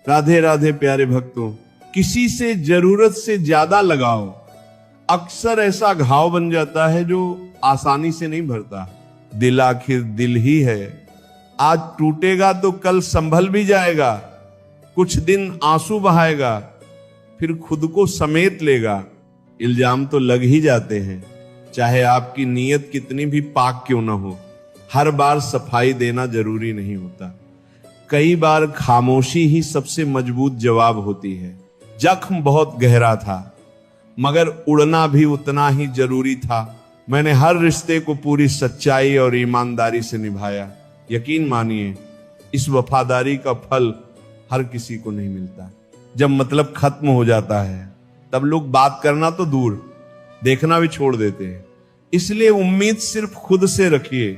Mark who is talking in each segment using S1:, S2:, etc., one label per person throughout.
S1: राधे राधे प्यारे भक्तों, किसी से जरूरत से ज्यादा लगाओ अक्सर ऐसा घाव बन जाता है जो आसानी से नहीं भरता। दिल आखिर दिल ही है, आज टूटेगा तो कल संभल भी जाएगा, कुछ दिन आंसू बहाएगा फिर खुद को समेट लेगा। इल्जाम तो लग ही जाते हैं, चाहे आपकी नीयत कितनी भी पाक क्यों ना हो। हर बार सफाई देना जरूरी नहीं होता, कई बार खामोशी ही सबसे मजबूत जवाब होती है। जख्म बहुत गहरा था मगर उड़ना भी उतना ही जरूरी था। मैंने हर रिश्ते को पूरी सच्चाई और ईमानदारी से निभाया। यकीन मानिए, इस वफादारी का फल हर किसी को नहीं मिलता। जब मतलब खत्म हो जाता है तब लोग बात करना तो दूर, देखना भी छोड़ देते हैं। इसलिए उम्मीद सिर्फ खुद से रखिए,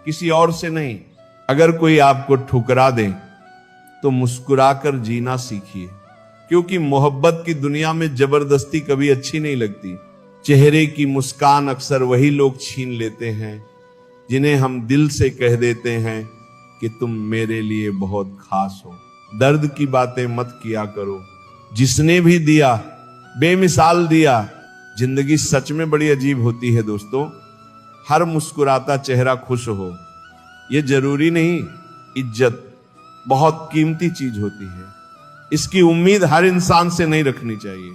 S1: किसी और से नहीं। अगर कोई आपको ठुकरा दे तो मुस्कुराकर जीना सीखिए, क्योंकि मोहब्बत की दुनिया में जबरदस्ती कभी अच्छी नहीं लगती। चेहरे की मुस्कान अक्सर वही लोग छीन लेते हैं जिन्हें हम दिल से कह देते हैं कि तुम मेरे लिए बहुत खास हो। दर्द की बातें मत किया करो, जिसने भी दिया बेमिसाल दिया। जिंदगी सच में बड़ी अजीब होती है दोस्तों, हर मुस्कुराता चेहरा खुश हो ये जरूरी नहीं। इज्जत बहुत कीमती चीज होती है, इसकी उम्मीद हर इंसान से नहीं रखनी चाहिए।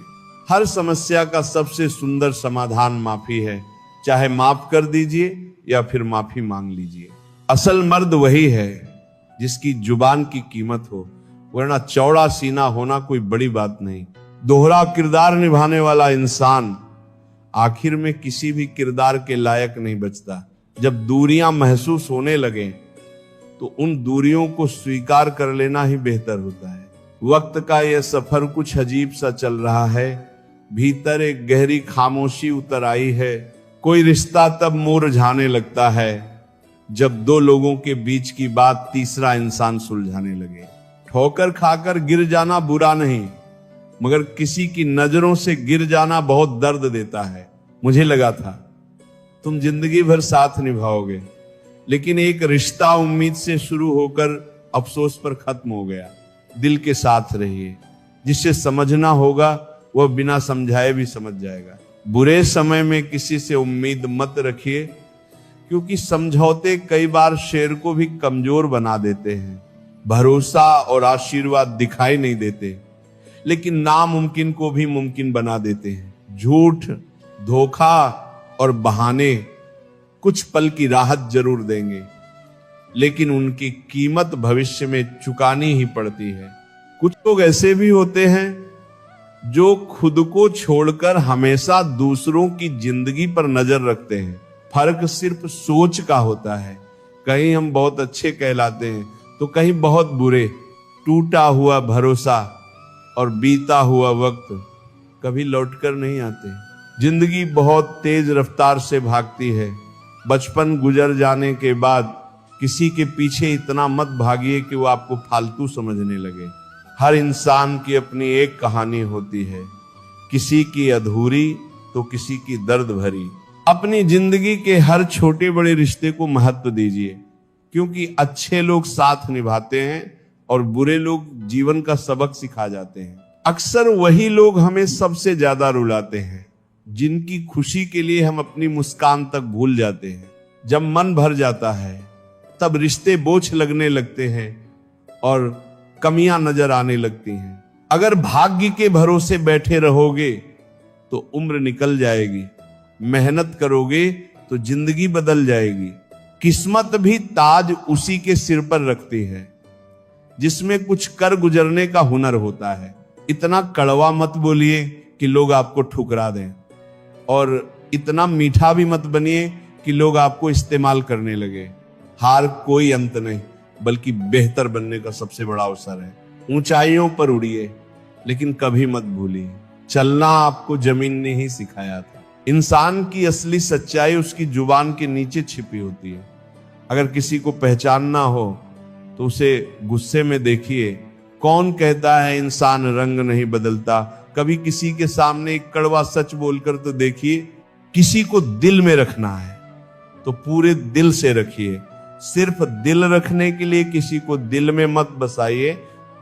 S1: हर समस्या का सबसे सुंदर समाधान माफी है, चाहे माफ कर दीजिए या फिर माफी मांग लीजिए। असल मर्द वही है जिसकी जुबान की कीमत हो, वरना चौड़ा सीना होना कोई बड़ी बात नहीं। दोहरा किरदार निभाने वाला इंसान आखिर में किसी भी किरदार के लायक नहीं बचता। जब दूरियां महसूस होने लगे तो उन दूरियों को स्वीकार कर लेना ही बेहतर होता है। वक्त का यह सफर कुछ अजीब सा चल रहा है, भीतर एक गहरी खामोशी उतर आई है। कोई रिश्ता तब मुरझाने लगता है जब दो लोगों के बीच की बात तीसरा इंसान सुलझाने लगे। ठोकर खाकर गिर जाना बुरा नहीं, मगर किसी की नजरों से गिर जाना बहुत दर्द देता है। मुझे लगा था तुम जिंदगी भर साथ निभाओगे, लेकिन एक रिश्ता उम्मीद से शुरू होकर अफसोस पर खत्म हो गया। दिल के साथ रहिए, जिसे समझना होगा वह बिना समझाए भी समझ जाएगा। बुरे समय में किसी से उम्मीद मत रखिए, क्योंकि समझौते कई बार शेर को भी कमजोर बना देते हैं। भरोसा और आशीर्वाद दिखाई नहीं देते, लेकिन नामुमकिन को भी मुमकिन बना देते हैं। झूठ, धोखा और बहाने कुछ पल की राहत जरूर देंगे, लेकिन उनकी कीमत भविष्य में चुकानी ही पड़ती है। कुछ लोग ऐसे भी होते हैं जो खुद को छोड़कर हमेशा दूसरों की जिंदगी पर नजर रखते हैं। फर्क सिर्फ सोच का होता है, कहीं हम बहुत अच्छे कहलाते हैं तो कहीं बहुत बुरे। टूटा हुआ भरोसा और बीता हुआ वक्त कभी लौटकर नहीं आते। जिंदगी बहुत तेज रफ्तार से भागती है। बचपन गुजर जाने के बाद किसी के पीछे इतना मत भागिए कि वो आपको फालतू समझने लगे। हर इंसान की अपनी एक कहानी होती है, किसी की अधूरी तो किसी की दर्द भरी। अपनी जिंदगी के हर छोटे बड़े रिश्ते को महत्व दीजिए, क्योंकि अच्छे लोग साथ निभाते हैं और बुरे लोग जीवन का सबक सिखा जाते हैं। अक्सर वही लोग हमें सबसे ज्यादा रुलाते हैं, जिनकी खुशी के लिए हम अपनी मुस्कान तक भूल जाते हैं। जब मन भर जाता है तब रिश्ते बोझ लगने लगते हैं और कमियां नजर आने लगती हैं। अगर भाग्य के भरोसे बैठे रहोगे तो उम्र निकल जाएगी, मेहनत करोगे तो जिंदगी बदल जाएगी। किस्मत भी ताज उसी के सिर पर रखती है जिसमें कुछ कर गुजरने का हुनर होता है। इतना कड़वा मत बोलिए कि लोग आपको ठुकरा दें, और इतना मीठा भी मत बनिए कि लोग आपको इस्तेमाल करने लगे। हार कोई अंत नहीं, बल्कि बेहतर बनने का सबसे बड़ा अवसर है। ऊंचाइयों पर उड़िए, लेकिन कभी मत भूलिए चलना आपको जमीन ने ही सिखाया था। इंसान की असली सच्चाई उसकी जुबान के नीचे छिपी होती है। अगर किसी को पहचानना हो तो उसे गुस्से में देखिए। कौन कहता है इंसान रंग नहीं बदलता? कभी किसी के सामने एक कड़वा सच बोलकर तो देखिए। किसी को दिल में रखना है तो पूरे दिल से रखिए। सिर्फ दिल रखने के लिए किसी को दिल में मत बसाइए,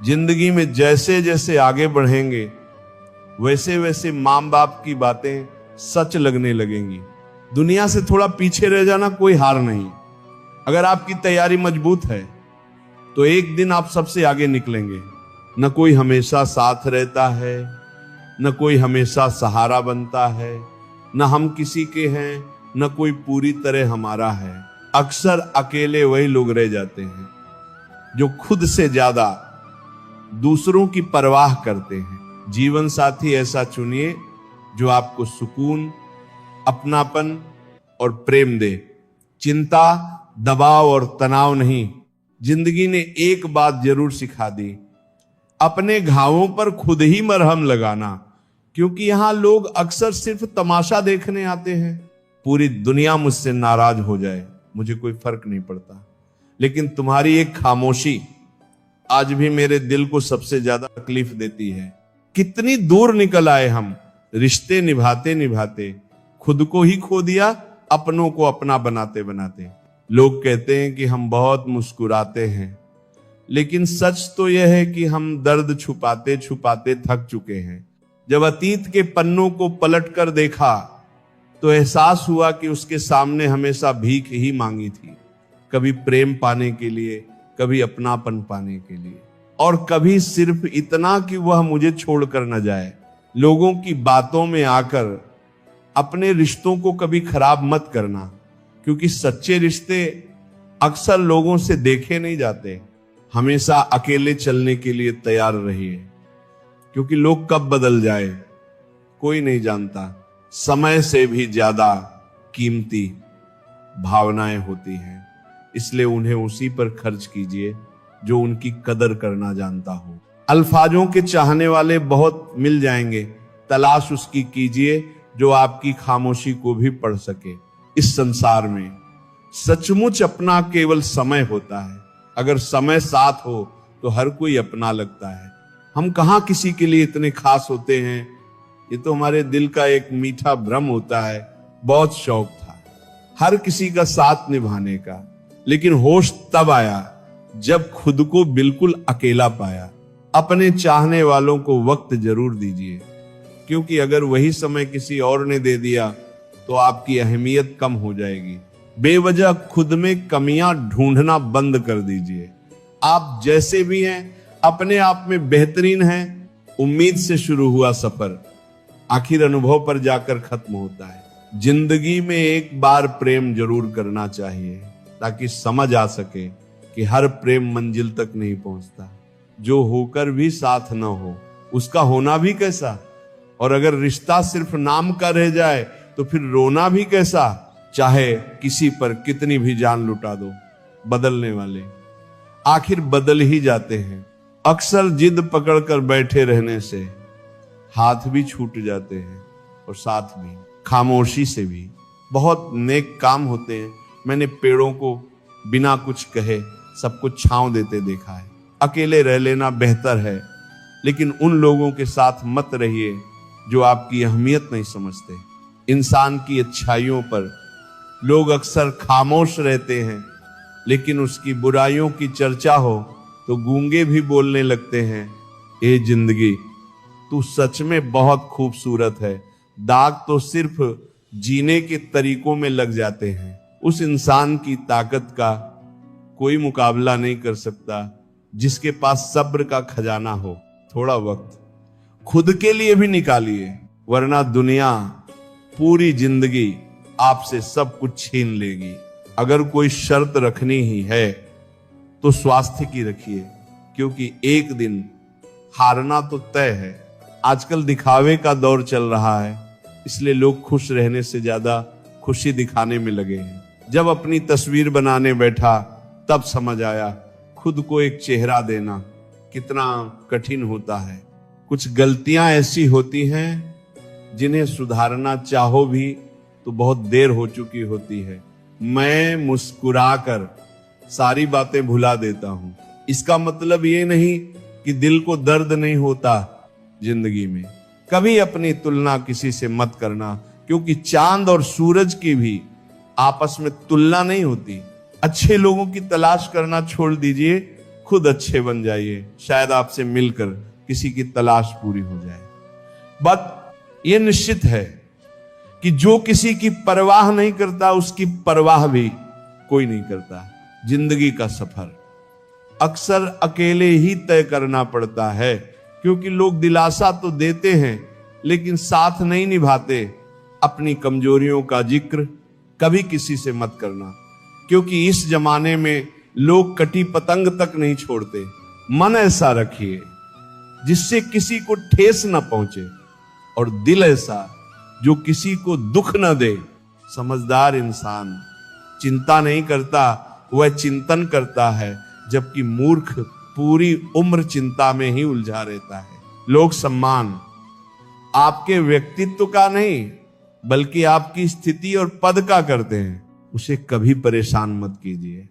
S1: जिंदगी में जैसे जैसे आगे बढ़ेंगे वैसे वैसे माँ बाप की बातें सच लगने लगेंगी। दुनिया से थोड़ा पीछे रह जाना कोई हार नहीं। अगर आपकी तैयारी मजबूत है तो एक दिन आप सबसे आगे निकलेंगे। न कोई हमेशा साथ रहता है, न कोई हमेशा सहारा बनता है, न हम किसी के हैं, न कोई पूरी तरह हमारा है। अक्सर अकेले वही लोग रह जाते हैं जो खुद से ज्यादा दूसरों की परवाह करते हैं। जीवन साथी ऐसा चुनिए जो आपको सुकून, अपनापन और प्रेम दे। चिंता, दबाव और तनाव नहीं। जिंदगी ने एक बात जरूर सिखा दी, अपने घावों पर खुद ही मरहम लगाना। क्योंकि यहां लोग अक्सर सिर्फ तमाशा देखने आते हैं। पूरी दुनिया मुझसे नाराज हो जाए, मुझे कोई फर्क नहीं पड़ता, लेकिन तुम्हारी एक खामोशी आज भी मेरे दिल को सबसे ज्यादा तकलीफ देती है। कितनी दूर निकल आए हम, रिश्ते निभाते निभाते खुद को ही खो दिया, अपनों को अपना बनाते बनाते। लोग कहते हैं कि हम बहुत मुस्कुराते हैं, लेकिन सच तो यह है कि हम दर्द छुपाते छुपाते थक चुके हैं। जब अतीत के पन्नों को पलट कर देखा तो एहसास हुआ कि उसके सामने हमेशा भीख ही मांगी थी। कभी प्रेम पाने के लिए, कभी अपनापन पाने के लिए, और कभी सिर्फ इतना कि वह मुझे छोड़कर न जाए। लोगों की बातों में आकर अपने रिश्तों को कभी खराब मत करना, क्योंकि सच्चे रिश्ते अक्सर लोगों से देखे नहीं जाते। हमेशा अकेले चलने के लिए तैयार रहिए, क्योंकि लोग कब बदल जाए कोई नहीं जानता। समय से भी ज्यादा कीमती भावनाएं होती हैं, इसलिए उन्हें उसी पर खर्च कीजिए जो उनकी कदर करना जानता हो। अल्फाजों के चाहने वाले बहुत मिल जाएंगे, तलाश उसकी कीजिए जो आपकी खामोशी को भी पढ़ सके। इस संसार में सचमुच अपना केवल समय होता है। अगर समय साथ हो तो हर कोई अपना लगता है। हम कहां किसी के लिए इतने खास होते हैं, ये तो हमारे दिल का एक मीठा भ्रम होता है। बहुत शौक था हर किसी का साथ निभाने का, लेकिन होश तब आया जब खुद को बिल्कुल अकेला पाया। अपने चाहने वालों को वक्त जरूर दीजिए, क्योंकि अगर वही समय किसी और ने दे दिया तो आपकी अहमियत कम हो जाएगी। बेवजह खुद में कमियां ढूंढना बंद कर दीजिए। आप जैसे भी हैं अपने आप में बेहतरीन हैं। उम्मीद से शुरू हुआ सफर आखिर अनुभव पर जाकर खत्म होता है। जिंदगी में एक बार प्रेम जरूर करना चाहिए, ताकि समझ आ सके कि हर प्रेम मंजिल तक नहीं पहुंचता। जो होकर भी साथ न हो उसका होना भी कैसा, और अगर रिश्ता सिर्फ नाम का रह जाए तो फिर रोना भी कैसा। चाहे किसी पर कितनी भी जान लुटा दो, बदलने वाले आखिर बदल ही जाते हैं। अक्सर जिद पकड़कर बैठे रहने से हाथ भी छूट जाते हैं, और साथ भी खामोशी से भी बहुत नेक काम होते हैं। मैंने पेड़ों को बिना कुछ कहे सब कुछ छांव देते देखा है। अकेले रह लेना बेहतर है, लेकिन उन लोगों के साथ मत रहिए जो आपकी अहमियत नहीं समझते। इंसान की अच्छाइयों पर लोग अक्सर खामोश रहते हैं, लेकिन उसकी बुराइयों की चर्चा हो तो गूंगे भी बोलने लगते हैं। ए जिंदगी, तू सच में बहुत खूबसूरत है। दाग तो सिर्फ जीने के तरीकों में लग जाते हैं। उस इंसान की ताकत का कोई मुकाबला नहीं कर सकता जिसके पास सब्र का खजाना हो। थोड़ा वक्त खुद के लिए भी निकालिए, वरना दुनिया पूरी जिंदगी आपसे सब कुछ छीन लेगी। अगर कोई शर्त रखनी ही है तो स्वास्थ्य की रखिए, क्योंकि एक दिन हारना तो तय है। आजकल दिखावे का दौर चल रहा है, इसलिए लोग खुश रहने से ज्यादा खुशी दिखाने में लगे हैं। जब अपनी तस्वीर बनाने बैठा तब समझ आया खुद को एक चेहरा देना कितना कठिन होता है। कुछ गलतियां ऐसी होती हैं जिन्हें सुधारना चाहो भी तो बहुत देर हो चुकी होती है। मैं मुस्कुराकर सारी बातें भुला देता हूं। इसका मतलब ये नहीं कि दिल को दर्द नहीं होता। जिंदगी में कभी अपनी तुलना किसी से मत करना, क्योंकि चांद और सूरज की भी आपस में तुलना नहीं होती। अच्छे लोगों की तलाश करना छोड़ दीजिए, खुद अच्छे बन जाइए, शायद आपसे मिलकर किसी की तलाश पूरी हो जाए। बट यह निश्चित है कि जो किसी की परवाह नहीं करता उसकी परवाह भी कोई नहीं करता। जिंदगी का सफर अक्सर अकेले ही तय करना पड़ता है, क्योंकि लोग दिलासा तो देते हैं लेकिन साथ नहीं निभाते। अपनी कमजोरियों का जिक्र कभी किसी से मत करना, क्योंकि इस जमाने में लोग कटी पतंग तक नहीं छोड़ते। मन ऐसा रखिए जिससे किसी को ठेस न पहुंचे, और दिल ऐसा जो किसी को दुख न दे। समझदार इंसान चिंता नहीं करता, वह चिंतन करता है, जबकि मूर्ख पूरी उम्र चिंता में ही उलझा रहता है। लोग सम्मान आपके व्यक्तित्व का नहीं बल्कि आपकी स्थिति और पद का करते हैं। उसे कभी परेशान मत कीजिए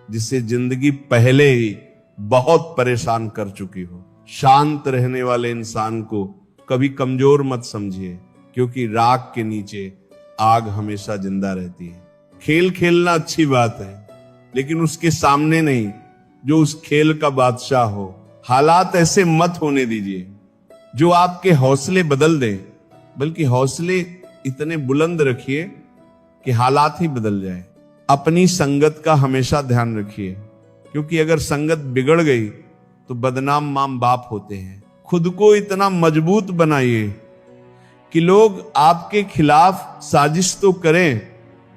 S1: जिससे जिंदगी पहले ही बहुत परेशान कर चुकी हो। शांत रहने वाले इंसान को कभी कमजोर मत समझिए, क्योंकि राख के नीचे आग हमेशा जिंदा रहती है। खेल खेलना अच्छी बात है, लेकिन उसके सामने नहीं जो उस खेल का बादशाह हो। हालात ऐसे मत होने दीजिए जो आपके हौसले बदल दें, बल्कि हौसले इतने बुलंद रखिए कि हालात ही बदल जाए। अपनी संगत का हमेशा ध्यान रखिए, क्योंकि अगर संगत बिगड़ गई तो बदनाम मां बाप होते हैं। खुद को इतना मजबूत बनाइए कि लोग आपके खिलाफ साजिश तो करें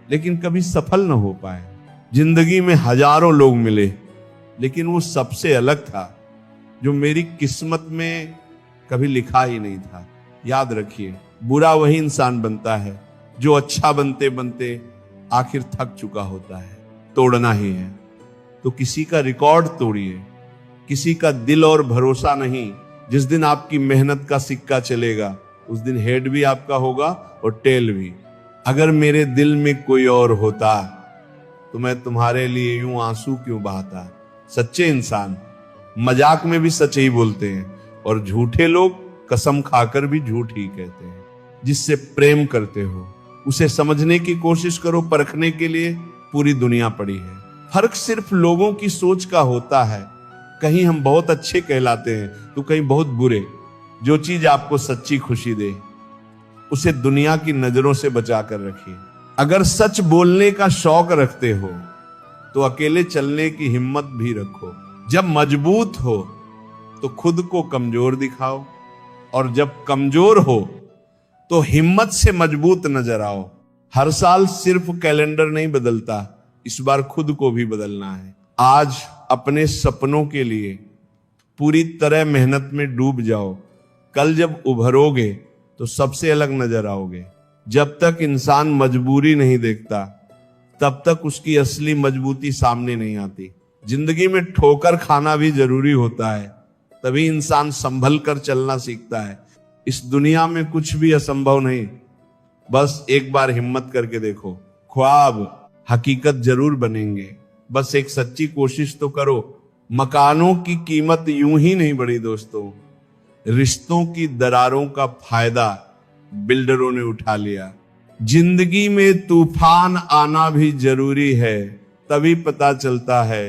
S1: लेकिन कभी सफल न हो पाए। जिंदगी में हजारों लोग मिले, लेकिन वो सबसे अलग था जो मेरी किस्मत में कभी लिखा ही नहीं था। याद रखिए, बुरा वही इंसान बनता है जो अच्छा बनते बनते आखिर थक चुका होता है। तोड़ना ही है तो किसी का रिकॉर्ड तोड़िए, किसी का दिल और भरोसा नहीं। जिस दिन आपकी मेहनत का सिक्का चलेगा उस दिन हेड भी आपका होगा और टेल भी। अगर मेरे दिल में कोई और होता तो मैं तुम्हारे लिए यूं आंसू क्यों बहाता। सच्चे इंसान मजाक में भी सच ही बोलते हैं, और झूठे लोग कसम खाकर भी झूठ ही कहते हैं। जिससे प्रेम करते हो उसे समझने की कोशिश करो, परखने के लिए पूरी दुनिया पड़ी है। फर्क सिर्फ लोगों की सोच का होता है, कहीं हम बहुत अच्छे कहलाते हैं तो कहीं बहुत बुरे। जो चीज आपको सच्ची खुशी दे उसे दुनिया की नजरों से बचा कर रखिए। अगर सच बोलने का शौक रखते हो तो अकेले चलने की हिम्मत भी रखो। जब मजबूत हो तो खुद को कमजोर दिखाओ, और जब कमजोर हो तो हिम्मत से मजबूत नजर आओ। हर साल सिर्फ कैलेंडर नहीं बदलता, इस बार खुद को भी बदलना है। आज अपने सपनों के लिए पूरी तरह मेहनत में डूब जाओ। कल जब उभरोगे तो सबसे अलग नजर आओगे। जब तक इंसान मजबूरी नहीं देखता तब तक उसकी असली मजबूती सामने नहीं आती। जिंदगी में ठोकर खाना भी जरूरी होता है, तभी इंसान संभल कर चलना सीखता है। इस दुनिया में कुछ भी असंभव नहीं, बस एक बार हिम्मत करके देखो। ख्वाब हकीकत जरूर बनेंगे, बस एक सच्ची कोशिश तो करो। मकानों की कीमत यूं ही नहीं बढ़ी दोस्तों, रिश्तों की दरारों का फायदा बिल्डरों ने उठा लिया। जिंदगी में तूफान आना भी जरूरी है, तभी पता चलता है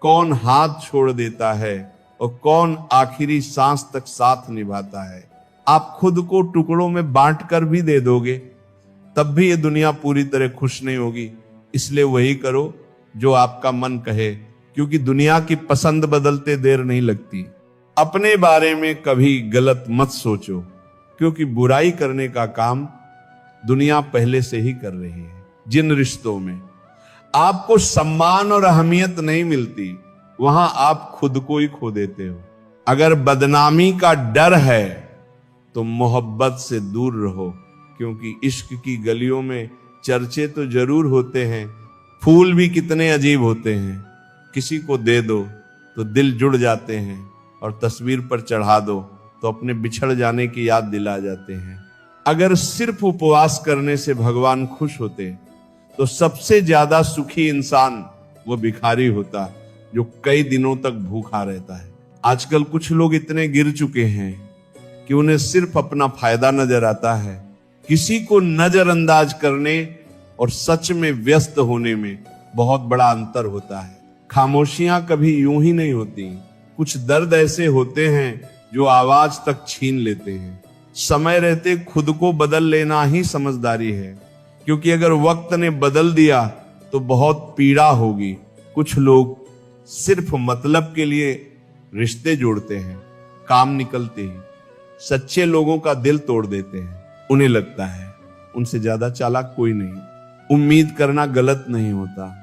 S1: कौन हाथ छोड़ देता है और कौन आखिरी सांस तक साथ निभाता है। आप खुद को टुकड़ों में बांट कर भी दे दोगे तब भी ये दुनिया पूरी तरह खुश नहीं होगी। इसलिए वही करो जो आपका मन कहे, क्योंकि दुनिया की पसंद बदलते देर नहीं लगती। अपने बारे में कभी गलत मत सोचो, क्योंकि बुराई करने का काम दुनिया पहले से ही कर रही है। जिन रिश्तों में आपको सम्मान और अहमियत नहीं मिलती, वहां आप खुद को ही खो देते हो। अगर बदनामी का डर है तो मोहब्बत से दूर रहो, क्योंकि इश्क की गलियों में चर्चे तो जरूर होते हैं, फूल भी कितने अजीब होते हैं। किसी को दे दो तो दिल जुड़ जाते हैं, और तस्वीर पर चढ़ा दो तो अपने बिछड़ जाने की याद दिला जाते हैं। अगर सिर्फ उपवास करने से भगवान खुश होते तो सबसे ज्यादा सुखी इंसान वो भिखारी होता जो कई दिनों तक भूखा रहता है। आजकल कुछ लोग इतने गिर चुके हैं कि उन्हें सिर्फ अपना फायदा नजर आता है। किसी को नजरअंदाज करने और सच में व्यस्त होने में बहुत बड़ा अंतर होता है। खामोशियां कभी यूं ही नहीं होती। कुछ दर्द ऐसे होते हैं जो आवाज तक छीन लेते हैं। समय रहते खुद को बदल लेना ही समझदारी है, क्योंकि अगर वक्त ने बदल दिया तो बहुत पीड़ा होगी। कुछ लोग सिर्फ मतलब के लिए रिश्ते जोड़ते हैं, काम निकलते ही सच्चे लोगों का दिल तोड़ देते हैं। उन्हें लगता है उनसे ज्यादा चालाक कोई नहीं। उम्मीद करना गलत नहीं होता,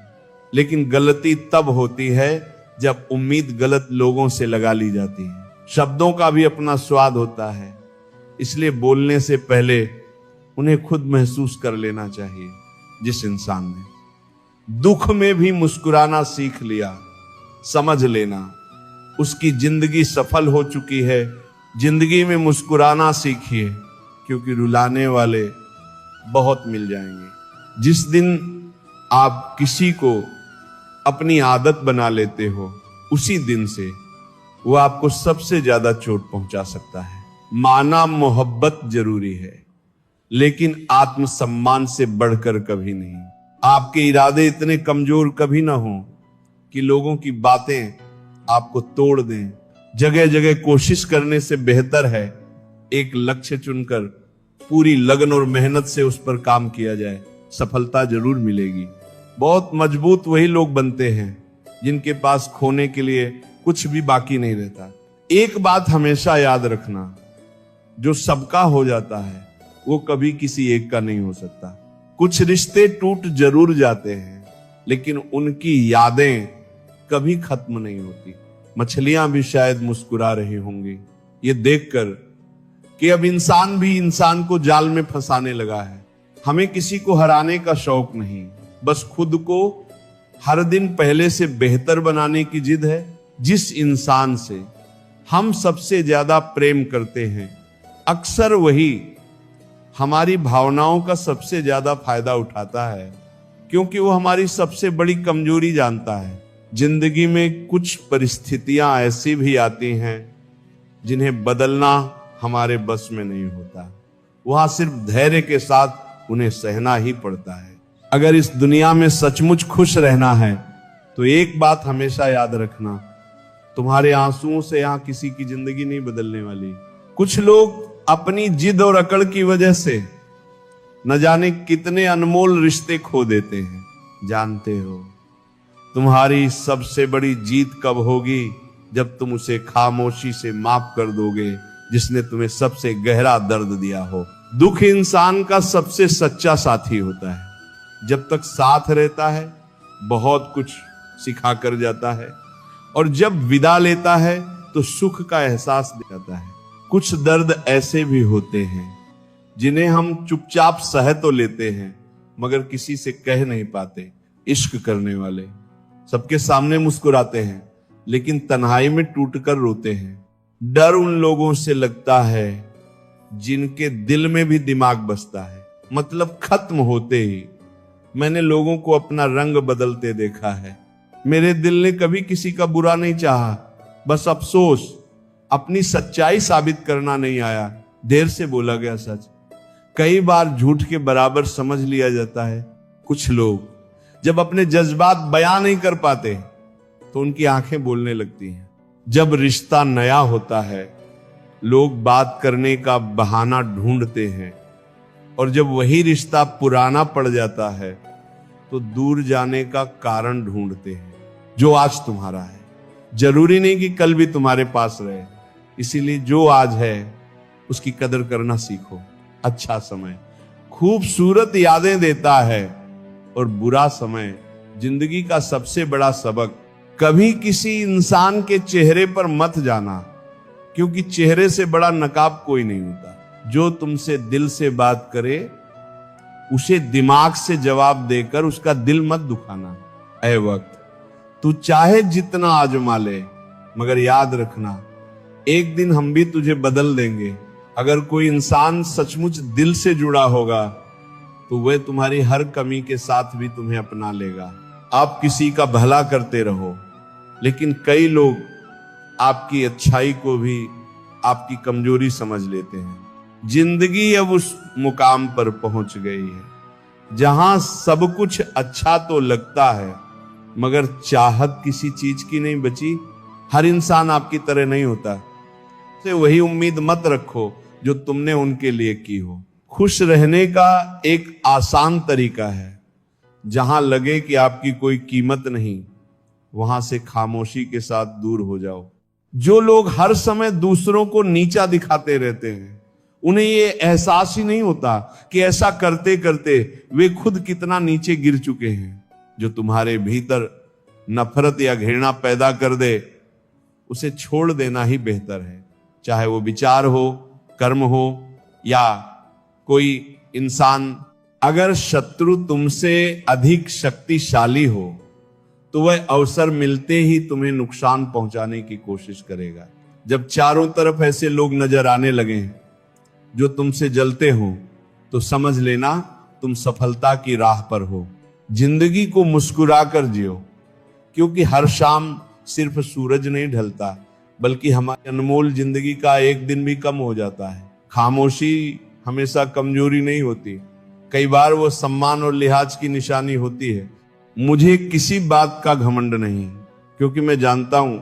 S1: लेकिन गलती तब होती है जब उम्मीद गलत लोगों से लगा ली जाती है। शब्दों का भी अपना स्वाद होता है, इसलिए बोलने से पहले उन्हें खुद महसूस कर लेना चाहिए। जिस इंसान ने दुख में भी मुस्कुराना सीख लिया, समझ लेना उसकी जिंदगी सफल हो चुकी है। जिंदगी में मुस्कुराना सीखिए, क्योंकि रुलाने वाले बहुत मिल जाएंगे। जिस दिन आप किसी को अपनी आदत बना लेते हो, उसी दिन से वो आपको सबसे ज्यादा चोट पहुंचा सकता है। माना मोहब्बत जरूरी है, लेकिन आत्मसम्मान से बढ़कर कभी नहीं। आपके इरादे इतने कमजोर कभी ना हो कि लोगों की बातें आपको तोड़ दें। जगह जगह कोशिश करने से बेहतर है एक लक्ष्य चुनकर पूरी लगन और मेहनत से उस पर काम किया जाए, सफलता जरूर मिलेगी। बहुत मजबूत वही लोग बनते हैं जिनके पास खोने के लिए कुछ भी बाकी नहीं रहता। एक बात हमेशा याद रखना, जो सबका हो जाता है वो कभी किसी एक का नहीं हो सकता। कुछ रिश्ते टूट जरूर जाते हैं, लेकिन उनकी यादें कभी खत्म नहीं होती। मछलियां भी शायद मुस्कुरा रही होंगी ये देखकर कि अब इंसान भी इंसान को जाल में फंसाने लगा है। हमें किसी को हराने का शौक नहीं, बस खुद को हर दिन पहले से बेहतर बनाने की जिद है। जिस इंसान से हम सबसे ज्यादा प्रेम करते हैं, अक्सर वही हमारी भावनाओं का सबसे ज्यादा फायदा उठाता है, क्योंकि वो हमारी सबसे बड़ी कमजोरी जानता है। जिंदगी में कुछ परिस्थितियां ऐसी भी आती हैं जिन्हें बदलना हमारे बस में नहीं होता। वहां सिर्फ धैर्य के साथ उन्हें सहना ही पड़ता है। अगर इस दुनिया में सचमुच खुश रहना है तो एक बात हमेशा याद रखना, तुम्हारे आंसुओं से यहां किसी की जिंदगी नहीं बदलने वाली। कुछ लोग अपनी जिद और अकड़ की वजह से न जाने कितने अनमोल रिश्ते खो देते हैं। जानते हो तुम्हारी सबसे बड़ी जीत कब होगी? जब तुम उसे खामोशी से माफ कर दोगे जिसने तुम्हें सबसे गहरा दर्द दिया हो। दुख इंसान का सबसे सच्चा साथी होता है। जब तक साथ रहता है बहुत कुछ सिखा कर जाता है, और जब विदा लेता है तो सुख का एहसास दिलाता है। कुछ दर्द ऐसे भी होते हैं जिन्हें हम चुपचाप सह तो लेते हैं, मगर किसी से कह नहीं पाते। इश्क करने वाले सबके सामने मुस्कुराते हैं, लेकिन तन्हाई में टूटकर रोते हैं। डर उन लोगों से लगता है जिनके दिल में भी दिमाग बसता है। मतलब खत्म होते ही मैंने लोगों को अपना रंग बदलते देखा है। मेरे दिल ने कभी किसी का बुरा नहीं चाहा, बस अफसोस अपनी सच्चाई साबित करना नहीं आया। देर से बोला गया सच कई बार झूठ के बराबर समझ लिया जाता है। कुछ लोग जब अपने जज्बात बयां नहीं कर पाते तो उनकी आंखें बोलने लगती हैं। जब रिश्ता नया होता है लोग बात करने का बहाना ढूंढते हैं, और जब वही रिश्ता पुराना पड़ जाता है तो दूर जाने का कारण ढूंढते हैं। जो आज तुम्हारा है जरूरी नहीं कि कल भी तुम्हारे पास रहे, इसीलिए जो आज है उसकी कदर करना सीखो। अच्छा समय खूबसूरत यादें देता है, और बुरा समय जिंदगी का सबसे बड़ा सबक। कभी किसी इंसान के चेहरे पर मत जाना, क्योंकि चेहरे से बड़ा नकाब कोई नहीं होता। जो तुमसे दिल से बात करे उसे दिमाग से जवाब देकर उसका दिल मत दुखाना। ऐ वक्त तू चाहे जितना आजमा ले, मगर याद रखना एक दिन हम भी तुझे बदल देंगे। अगर कोई इंसान सचमुच दिल से जुड़ा होगा तो वह तुम्हारी हर कमी के साथ भी तुम्हें अपना लेगा। आप किसी का भला करते रहो, लेकिन कई लोग आपकी अच्छाई को भी आपकी कमजोरी समझ लेते हैं। जिंदगी अब उस मुकाम पर पहुंच गई है जहां सब कुछ अच्छा तो लगता है, मगर चाहत किसी चीज की नहीं बची। हर इंसान आपकी तरह नहीं होता, से वही उम्मीद मत रखो जो तुमने उनके लिए की हो। खुश रहने का एक आसान तरीका है, जहां लगे कि आपकी कोई कीमत नहीं, वहां से खामोशी के साथ दूर हो जाओ। जो लोग हर समय दूसरों को नीचा दिखाते रहते हैं, उन्हें ये एहसास ही नहीं होता कि ऐसा करते करते वे खुद कितना नीचे गिर चुके हैं। जो तुम्हारे भीतर नफरत या घृणा पैदा कर दे, उसे छोड़ देना ही बेहतर है। चाहे वो विचार हो, कर्म हो या कोई इंसान। अगर शत्रु तुमसे अधिक शक्तिशाली हो तो वह अवसर मिलते ही तुम्हें नुकसान पहुंचाने की कोशिश करेगा। जब चारों तरफ ऐसे लोग नजर आने लगे जो तुमसे जलते हो, तो समझ लेना तुम सफलता की राह पर हो। जिंदगी को मुस्कुरा कर जियो, क्योंकि हर शाम सिर्फ सूरज नहीं ढलता, बल्कि हमारी अनमोल जिंदगी का एक दिन भी कम हो जाता है। खामोशी हमेशा कमजोरी नहीं होती, कई बार वो सम्मान और लिहाज की निशानी होती है। मुझे किसी बात का घमंड नहीं, क्योंकि मैं जानता हूं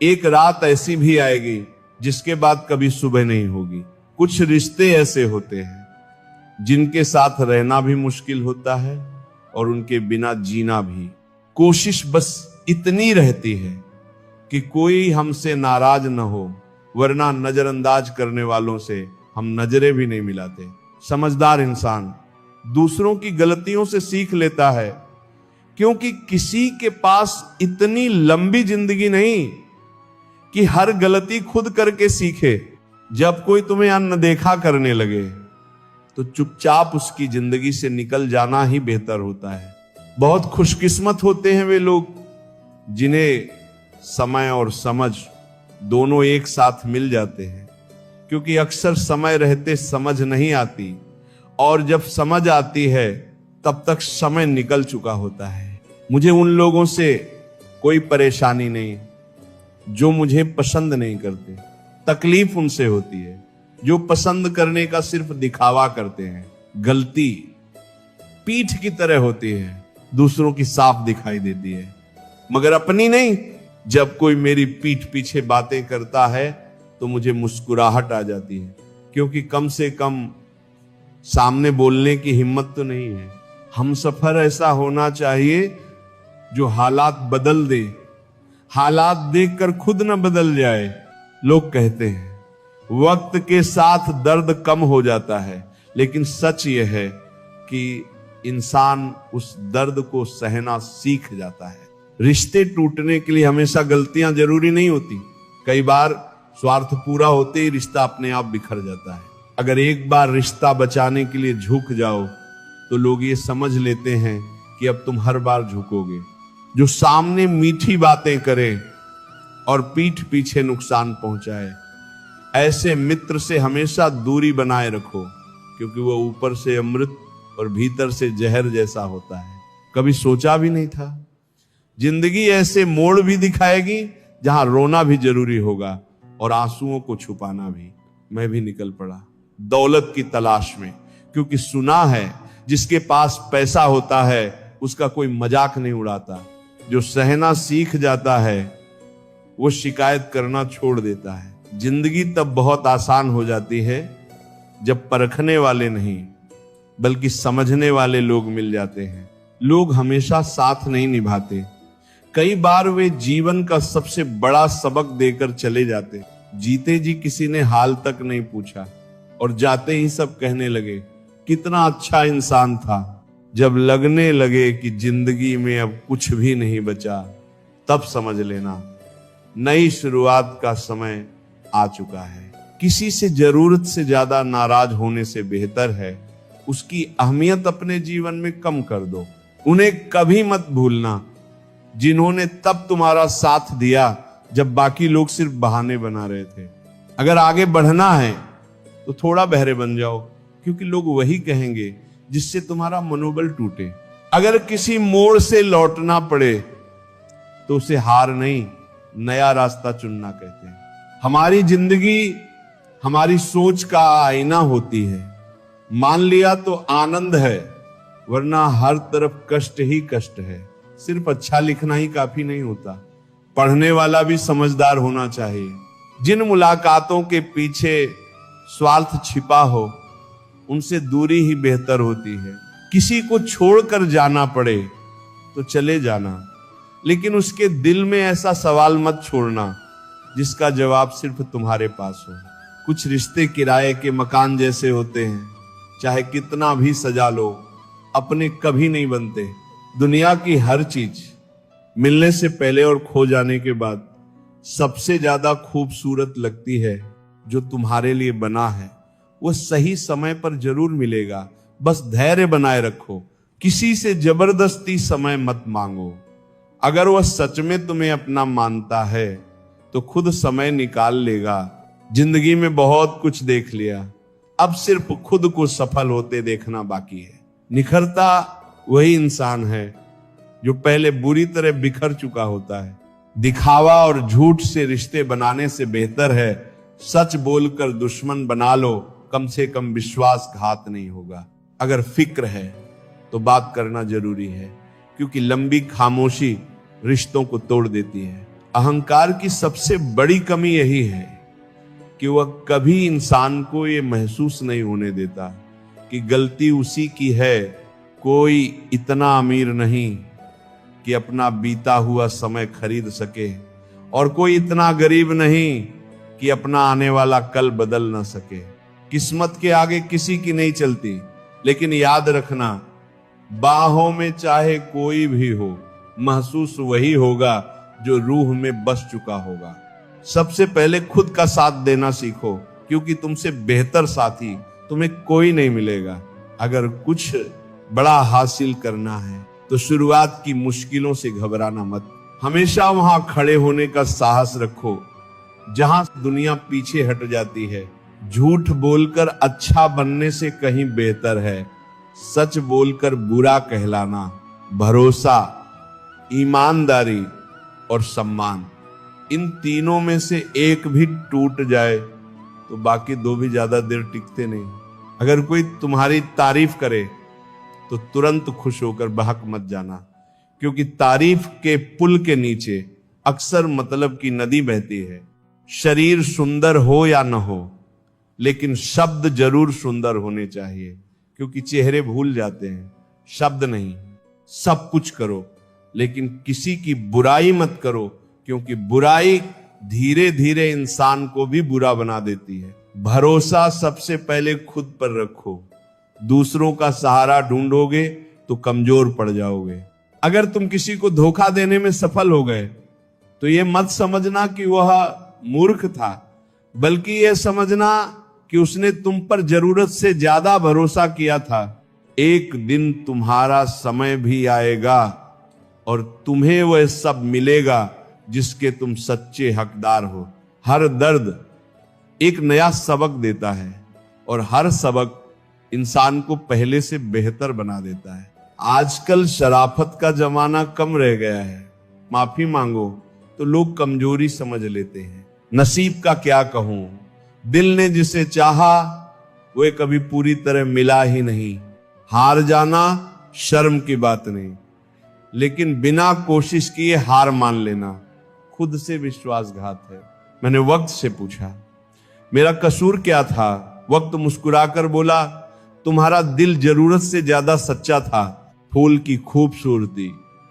S1: एक रात ऐसी भी आएगी जिसके बाद कभी सुबह नहीं होगी। कुछ रिश्ते ऐसे होते हैं जिनके साथ रहना भी मुश्किल होता है और उनके बिना जीना भी। कोशिश बस इतनी रहती है कि कोई हमसे नाराज न हो, वरना नजरअंदाज करने वालों से हम नजरें भी नहीं मिलाते। समझदार इंसान दूसरों की गलतियों से सीख लेता है, क्योंकि किसी के पास इतनी लंबी जिंदगी नहीं कि हर गलती खुद करके सीखे। जब कोई तुम्हें अनदेखा करने लगे तो चुपचाप उसकी जिंदगी से निकल जाना ही बेहतर होता है। बहुत खुशकिस्मत होते हैं वे लोग जिन्हें समय और समझ दोनों एक साथ मिल जाते हैं, क्योंकि अक्सर समय रहते समझ नहीं आती, और जब समझ आती है तब तक समय निकल चुका होता है। मुझे उन लोगों से कोई परेशानी नहीं जो मुझे पसंद नहीं करते। तकलीफ उनसे होती है जो पसंद करने का सिर्फ दिखावा करते हैं। गलती पीठ की तरह होती है, दूसरों की साफ दिखाई देती है, मगर अपनी नहीं। जब कोई मेरी पीठ पीछे बातें करता है तो मुझे मुस्कुराहट आ जाती है, क्योंकि कम से कम सामने बोलने की हिम्मत तो नहीं है। हमसफर ऐसा होना चाहिए जो हालात बदल दे, हालात देखकर खुद न बदल जाए। लोग कहते हैं वक्त के साथ दर्द कम हो जाता है, लेकिन सच यह है कि इंसान उस दर्द को सहना सीख जाता है। रिश्ते टूटने के लिए हमेशा गलतियां जरूरी नहीं होती। कई बार स्वार्थ पूरा होते ही रिश्ता अपने आप बिखर जाता है। अगर एक बार रिश्ता बचाने के लिए झुक जाओ तो लोग ये समझ लेते हैं कि अब तुम हर बार झुकोगे। जो सामने मीठी बातें करे और पीठ पीछे नुकसान पहुंचाए, ऐसे मित्र से हमेशा दूरी बनाए रखो, क्योंकि वो ऊपर से अमृत और भीतर से जहर जैसा होता है। कभी सोचा भी नहीं था जिंदगी ऐसे मोड़ भी दिखाएगी जहां रोना भी जरूरी होगा और आंसुओं को छुपाना भी। मैं भी निकल पड़ा दौलत की तलाश में, क्योंकि सुना है जिसके पास पैसा होता है उसका कोई मजाक नहीं उड़ाता। जो सहना सीख जाता है वो शिकायत करना छोड़ देता है। जिंदगी तब बहुत आसान हो जाती है जब परखने वाले नहीं बल्कि समझने वाले लोग मिल जाते हैं। लोग हमेशा साथ नहीं निभाते, कई बार वे जीवन का सबसे बड़ा सबक देकर चले जाते। जीते जी किसी ने हाल तक नहीं पूछा और जाते ही सब कहने लगे कितना अच्छा इंसान था। जब लगने लगे कि जिंदगी में अब कुछ भी नहीं बचा, तब समझ लेना नई शुरुआत का समय आ चुका है। किसी से जरूरत से ज्यादा नाराज होने से बेहतर है उसकी अहमियत अपने जीवन में कम कर दो। उन्हें कभी मत भूलना जिन्होंने तब तुम्हारा साथ दिया जब बाकी लोग सिर्फ बहाने बना रहे थे। अगर आगे बढ़ना है तो थोड़ा बहरे बन जाओ, क्योंकि लोग वही कहेंगे जिससे तुम्हारा मनोबल टूटे। अगर किसी मोड़ से लौटना पड़े तो उसे हार नहीं, नया रास्ता चुनना कहते हैं। हमारी जिंदगी हमारी सोच का आईना होती है। मान लिया तो आनंद है, वरना हर तरफ कष्ट ही कष्ट है। सिर्फ अच्छा लिखना ही काफी नहीं होता, पढ़ने वाला भी समझदार होना चाहिए। जिन मुलाकातों के पीछे स्वार्थ छिपा हो उनसे दूरी ही बेहतर होती है। किसी को छोड़कर जाना पड़े तो चले जाना, लेकिन उसके दिल में ऐसा सवाल मत छोड़ना जिसका जवाब सिर्फ तुम्हारे पास हो। कुछ रिश्ते किराए के मकान जैसे होते हैं, चाहे कितना भी सजा लो अपने कभी नहीं बनते। दुनिया की हर चीज मिलने से पहले और खो जाने के बाद सबसे ज्यादा खूबसूरत लगती है जो तुम्हारे लिए बना है। वो सही समय पर जरूर मिलेगा, बस धैर्य बनाए रखो। किसी से जबरदस्ती समय मत मांगो। अगर वह सच में तुम्हें अपना मानता है तो खुद समय निकाल लेगा। जिंदगी में बहुत कुछ देख लिया, अब सिर्फ खुद को सफल होते देखना बाकी है। निखरता वही इंसान है जो पहले बुरी तरह बिखर चुका होता है। दिखावा और झूठ से रिश्ते बनाने से बेहतर है सच बोलकर दुश्मन बना लो, कम से कम विश्वासघात नहीं होगा। अगर फिक्र है तो बात करना जरूरी है, क्योंकि लंबी खामोशी रिश्तों को तोड़ देती है। अहंकार की सबसे बड़ी कमी यही है कि वह कभी इंसान को यह महसूस नहीं होने देता कि गलती उसी की है। कोई इतना अमीर नहीं कि अपना बीता हुआ समय खरीद सके, और कोई इतना गरीब नहीं कि अपना आने वाला कल बदल ना सके। किस्मत के आगे किसी की नहीं चलती, लेकिन याद रखना, बाहों में चाहे कोई भी हो, महसूस वही होगा जो रूह में बस चुका होगा। सबसे पहले खुद का साथ देना सीखो, क्योंकि तुमसे बेहतर साथी तुम्हें कोई नहीं मिलेगा। अगर कुछ बड़ा हासिल करना है तो शुरुआत की मुश्किलों से घबराना मत। हमेशा वहां खड़े होने का साहस रखो जहां दुनिया पीछे हट जाती है। झूठ बोलकर अच्छा बनने से कहीं बेहतर है सच बोलकर बुरा कहलाना। भरोसा, ईमानदारी और सम्मान, इन तीनों में से एक भी टूट जाए तो बाकी दो भी ज्यादा देर टिकते नहीं। अगर कोई तुम्हारी तारीफ करे तो तुरंत खुश होकर बहक मत जाना, क्योंकि तारीफ के पुल के नीचे अक्सर मतलब की नदी बहती है। शरीर सुंदर हो या न हो, लेकिन शब्द जरूर सुंदर होने चाहिए, क्योंकि चेहरे भूल जाते हैं, शब्द नहीं। सब कुछ करो लेकिन किसी की बुराई मत करो, क्योंकि बुराई धीरे धीरे इंसान को भी बुरा बना देती है। भरोसा सबसे पहले खुद पर रखो, दूसरों का सहारा ढूंढोगे तो कमजोर पड़ जाओगे। अगर तुम किसी को धोखा देने में सफल हो गए तो यह मत समझना कि वह मूर्ख था, बल्कि यह समझना कि उसने तुम पर जरूरत से ज्यादा भरोसा किया था। एक दिन तुम्हारा समय भी आएगा और तुम्हें वह सब मिलेगा जिसके तुम सच्चे हकदार हो। हर दर्द एक नया सबक देता है और हर सबक इंसान को पहले से बेहतर बना देता है। आजकल शराफत का जमाना कम रह गया है। माफी मांगो तो लोग कमजोरी समझ लेते हैं। नसीब का क्या कहूं, दिल ने जिसे चाहा वह कभी पूरी तरह मिला ही नहीं। हार जाना शर्म की बात नहीं, लेकिन बिना कोशिश किए हार मान लेना खुद से विश्वासघात है। मैंने वक्त से पूछा, मेरा कसूर क्या था? वक्त मुस्कुराकर बोला, तुम्हारा दिल जरूरत से ज्यादा सच्चा था। फूल की खूबसूरती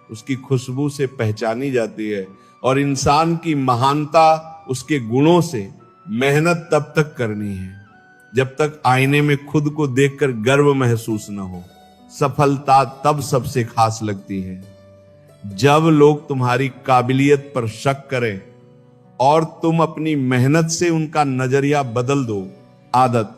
S1: उसकी खुशबू से पहचानी जाती है, और इंसान की महानता उसके गुणों से। मेहनत तब तक करनी है जब तक आईने में खुद को देखकर गर्व महसूस न हो। सफलता तब सबसे खास लगती है जब लोग तुम्हारी काबिलियत पर शक करें और तुम अपनी मेहनत से उनका नजरिया बदल दो। आदत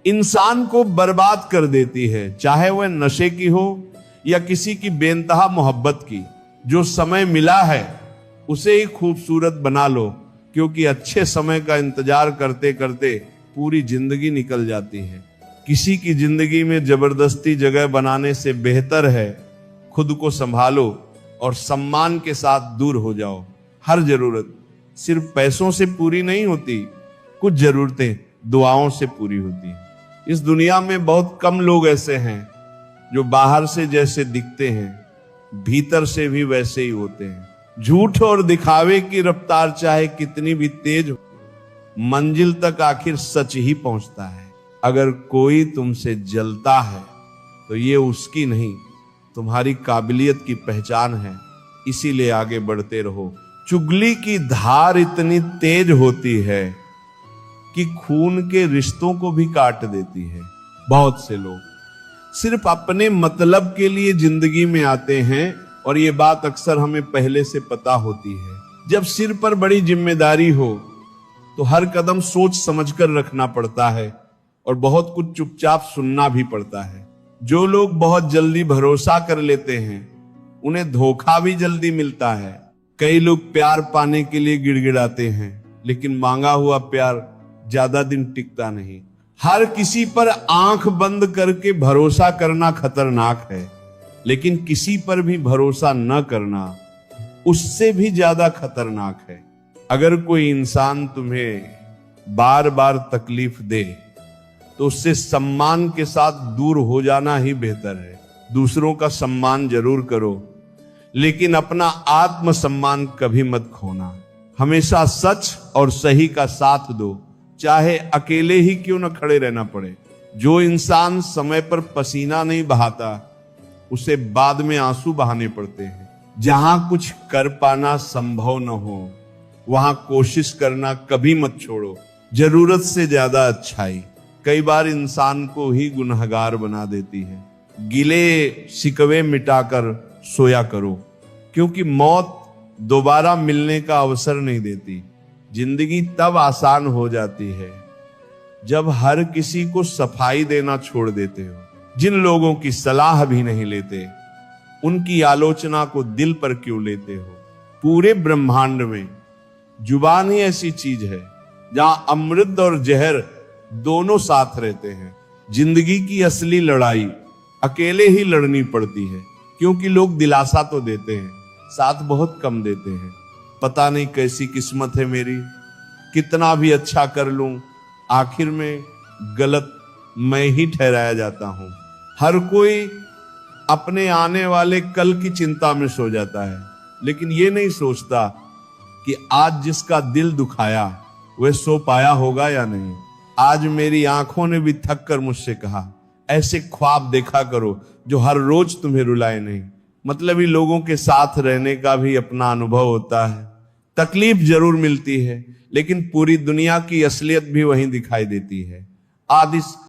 S1: इंसान को बर्बाद कर देती है, चाहे वह नशे की हो या किसी की बेइंतहा मोहब्बत की। जो समय मिला है उसे ही खूबसूरत बना लो, क्योंकि अच्छे समय का इंतजार करते करते पूरी जिंदगी निकल जाती है। किसी की जिंदगी में जबरदस्ती जगह बनाने से बेहतर है खुद को संभालो और सम्मान के साथ दूर हो जाओ। हर जरूरत सिर्फ पैसों से पूरी नहीं होती, कुछ जरूरतें दुआओं से पूरी होती हैं। इस दुनिया में बहुत कम लोग ऐसे हैं जो बाहर से जैसे दिखते हैं भीतर से भी वैसे ही होते हैं। झूठ और दिखावे की रफ्तार चाहे कितनी भी तेज हो, मंजिल तक आखिर सच ही पहुंचता है। अगर कोई तुमसे जलता है तो ये उसकी नहीं, तुम्हारी काबिलियत की पहचान है, इसीलिए आगे बढ़ते रहो। चुगली की धार इतनी तेज होती है कि खून के रिश्तों को भी काट देती है। बहुत से लोग सिर्फ अपने मतलब के लिए जिंदगी में आते हैं और ये बात अक्सर हमें पहले से पता होती है। जब सिर पर बड़ी जिम्मेदारी हो तो हर कदम सोच समझकर रखना पड़ता है और बहुत कुछ चुपचाप सुनना भी पड़ता है। जो लोग बहुत जल्दी भरोसा कर लेते हैं उन्हें धोखा भी जल्दी मिलता है। कई लोग प्यार पाने के लिए गिड़गिड़ाते हैं, लेकिन मांगा हुआ प्यार ज्यादा दिन टिकता नहीं। हर किसी पर आंख बंद करके भरोसा करना खतरनाक है, लेकिन किसी पर भी भरोसा न करना उससे भी ज्यादा खतरनाक है। अगर कोई इंसान तुम्हें बार बार तकलीफ दे तो उससे सम्मान के साथ दूर हो जाना ही बेहतर है। दूसरों का सम्मान जरूर करो, लेकिन अपना आत्मसम्मान कभी मत खोना। हमेशा सच और सही का साथ दो, चाहे अकेले ही क्यों न खड़े रहना पड़े। जो इंसान समय पर पसीना नहीं बहाता उसे बाद में आंसू बहाने पड़ते हैं। जहां कुछ कर पाना संभव न हो वहां कोशिश करना कभी मत छोड़ो। जरूरत से ज्यादा अच्छाई कई बार इंसान को ही गुनहगार बना देती है। गिले शिकवे मिटाकर सोया करो, क्योंकि मौत दोबारा मिलने का अवसर नहीं देती। जिंदगी तब आसान हो जाती है जब हर किसी को सफाई देना छोड़ देते हो। जिन लोगों की सलाह भी नहीं लेते उनकी आलोचना को दिल पर क्यों लेते हो। पूरे ब्रह्मांड में जुबान ही ऐसी चीज है जहां अमृत और जहर दोनों साथ रहते हैं। जिंदगी की असली लड़ाई अकेले ही लड़नी पड़ती है, क्योंकि लोग दिलासा तो देते हैं, साथ बहुत कम देते हैं। पता नहीं कैसी किस्मत है मेरी, कितना भी अच्छा कर लूं आखिर में गलत मैं ही ठहराया जाता हूं। हर कोई अपने आने वाले कल की चिंता में सो जाता है, लेकिन ये नहीं सोचता कि आज जिसका दिल दुखाया वह सो पाया होगा या नहीं। आज मेरी आंखों ने भी थक कर मुझसे कहा, ऐसे ख्वाब देखा करो जो हर रोज तुम्हें रुलाए नहीं। मतलबी लोगों के साथ रहने का भी अपना अनुभव होता है। तकलीफ जरूर मिलती है, लेकिन पूरी दुनिया की असलियत भी वहीं दिखाई देती है। आदि